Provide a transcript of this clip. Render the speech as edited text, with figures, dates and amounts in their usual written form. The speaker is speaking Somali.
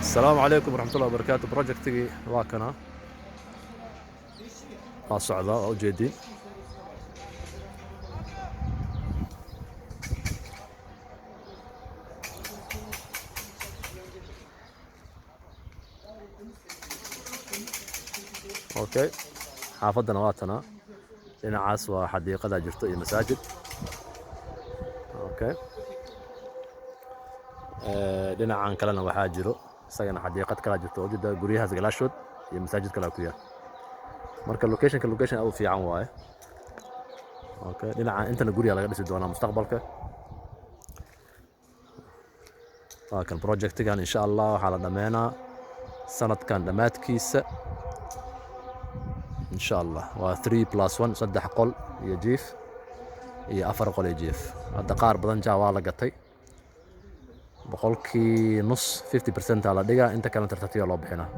السلام عليكم ورحمة الله وبركاته. بروجكتي waa kana waa socda oo ujeedin. Okay, xaafadana waa tana, dhinacaas waa xadiiqada jirto iyo masaajid. Okay, dhinacan kalena waxaa jiro isagana xadiiqad kala jirto oo jida guryahaas galaashood iyo masaajid kala ku yaal. Marka location aad u fiican waaye. Okay, dhinacan intana guriga laga dhisi doonaa mustaqbalka. Waa kan projectigan insha Allah waxaa la dhameynaa sanadkan dhamaadkiisa insha Allah. Waa 3+1 saddex qol iyo jiif iyo afar qol iyo jiif. Hadda qaar badan waa la gatay. boqolkii nus 50% la dhigaa, inta kalena tartiib loo bixinaa.